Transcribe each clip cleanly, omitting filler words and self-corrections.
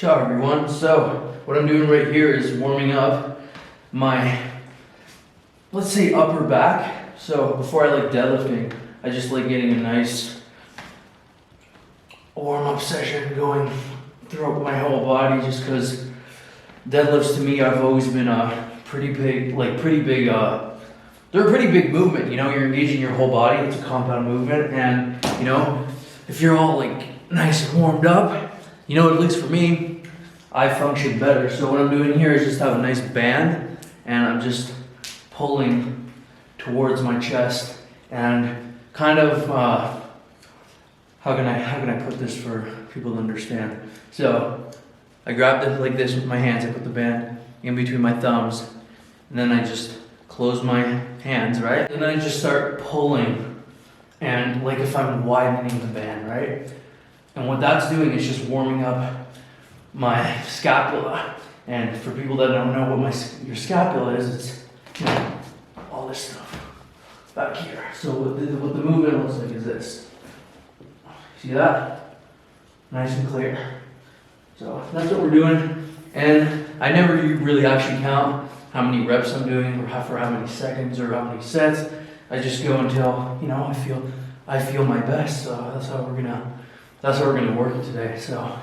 Ciao everyone. So what I'm doing right here is warming up my, let's say, upper back. So before I like deadlifting, I just like getting a nice warm-up session going throughout my whole body, just because deadlifts to me, I've always been a pretty big, they're a pretty big movement, you know, you're engaging your whole body, it's a compound movement, and, you know, if you're all like nice and warmed up, you know, at least for me, I function better. So what I'm doing here is just have a nice band, and I'm just pulling towards my chest, and kind of, how can I put this for people to understand? So I grab it like this with my hands, I put the band in between my thumbs, and then I just close my hands, right? And then I just start pulling, and like if I'm widening the band, right? And what that's doing is just warming up my scapula. And for people that don't know what your scapula is, it's, you know, all this stuff back here. So what the movement looks like is this. See that? Nice and clear. So that's what we're doing. And I never really actually count how many reps I'm doing, or for how many seconds, or how many sets. I just go until, you know, I feel my best. So that's how we're gonna work it today. So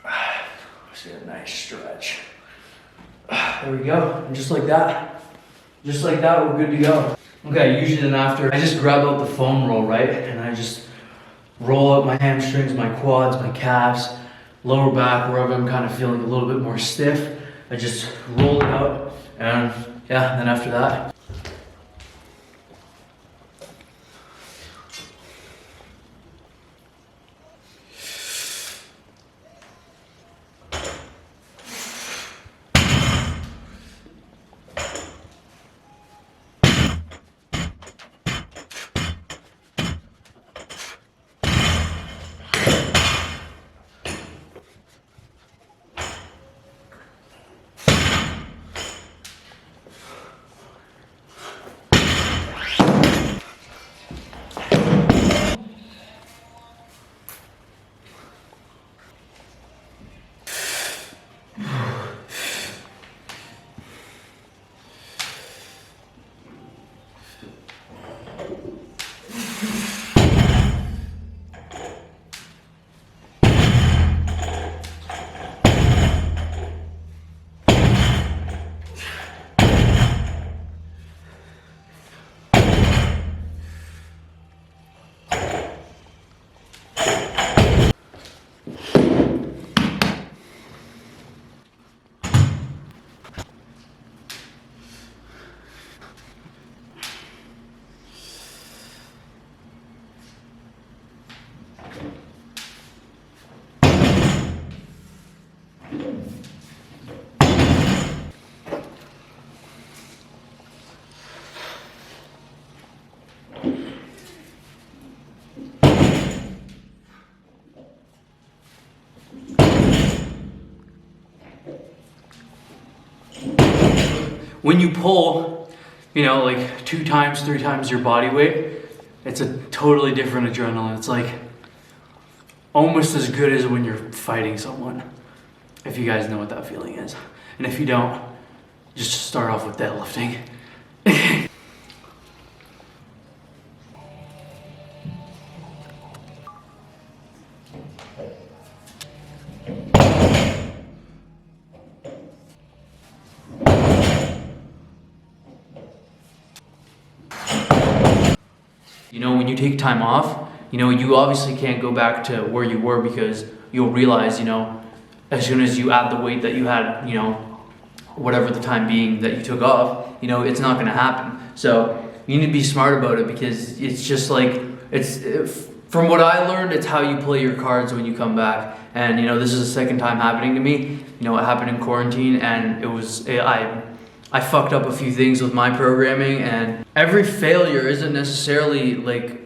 let's get a nice stretch. There we go. And just like that, we're good to go. Okay, usually then after, I just grab out the foam roll, right? And I just roll out my hamstrings, my quads, my calves, lower back, wherever I'm kind of feeling a little bit more stiff. I just roll it out, and yeah, then after that, when you pull, you know, like 2 times, 3 times your body weight, it's a totally different adrenaline. It's like almost as good as when you're fighting someone, if you guys know what that feeling is. And if you don't, just start off with deadlifting. You know, when you take time off, you know, you obviously can't go back to where you were, because you'll realize, you know, as soon as you add the weight that you had, you know, whatever the time being that you took off, you know, it's not going to happen. So you need to be smart about it, because it's just like, from what I learned, it's how you play your cards when you come back. And, you know, this is the second time happening to me. You know, it happened in quarantine, and I fucked up a few things with my programming, and every failure isn't necessarily like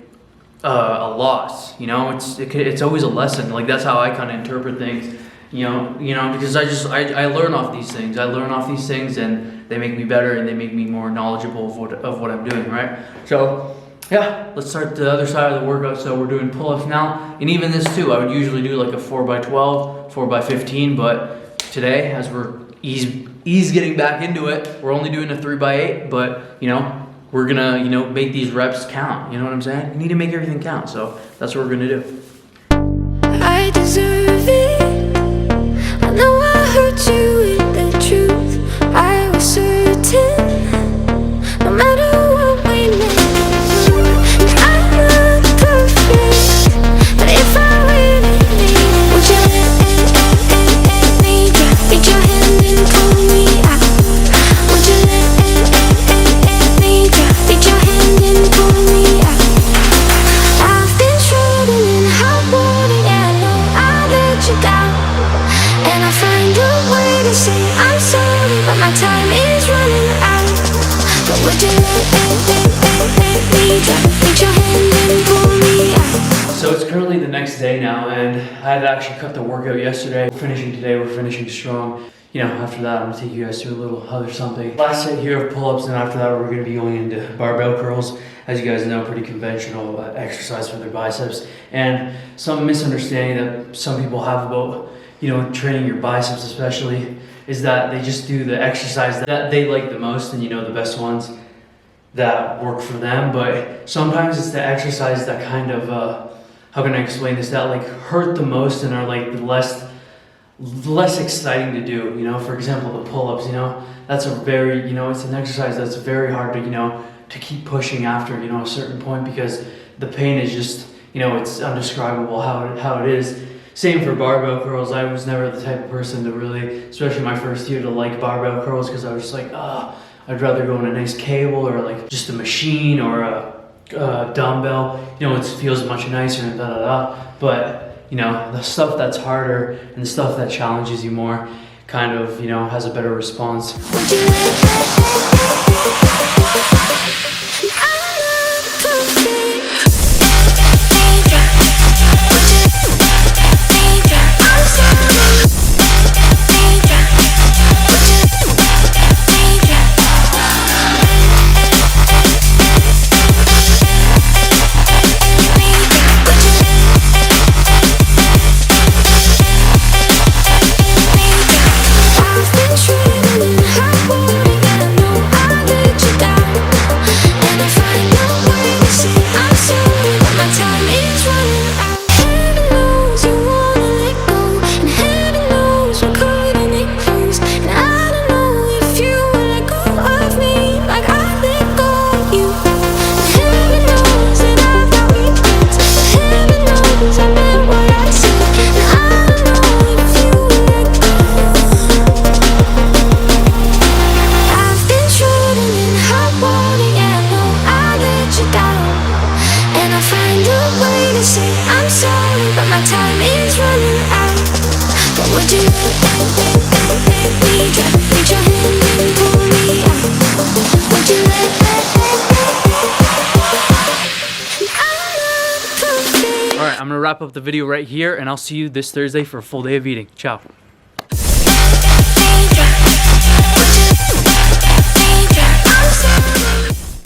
a loss, you know, it's always a lesson. Like, that's how I kind of interpret things, you know, because I learn off these things. And they make me better, and they make me more knowledgeable of what I'm doing, right? So yeah, let's start the other side of the workout. So we're doing pull-ups now, and even this too. I would usually do like a 4x12, 4x15, but today, as we're ease getting back into it, we're only doing a 3x8. But you know, we're gonna make these reps count. You know what I'm saying? You need to make everything count. So that's what we're gonna do. I deserve it. I know I hurt you with the truth. I was certain, no matter what we made through. And I'm not perfect, but if I really needed, would you let me reach your hand and pull me out? Would you let me reach your hand and pull me out? I've been shredding in hot water, yeah, I know I let you down. And I find a way to say I'm sorry, but my time is running out. But would you let me reach your hand and pull me out? So it's currently the next day now, and I had actually cut the workout yesterday. We're finishing today, we're finishing strong. You know, after that, I'm gonna take you guys through a little other something. Last set here of pull-ups, and after that, we're gonna be going into barbell curls. As you guys know, pretty conventional exercise for their biceps. And some misunderstanding that some people have about, training your biceps especially, is that they just do the exercise that they like the most, and the best ones that work for them. But sometimes it's the exercise that kind of, how can I explain this, that like hurt the most and are like the less exciting to do. For example, the pull-ups, that's a very, it's an exercise that's very hard to keep pushing after, a certain point, because the pain is just, it's undescribable how it is. Same for barbell curls. I was never the type of person to really, especially my first year, to like barbell curls, because I was just like, I'd rather go on a nice cable or like just a machine or a dumbbell. It feels much nicer and But the stuff that's harder and the stuff that challenges you more kind of, has a better response. Alright, I'm gonna wrap up the video right here, and I'll see you this Thursday for a full day of eating. Ciao.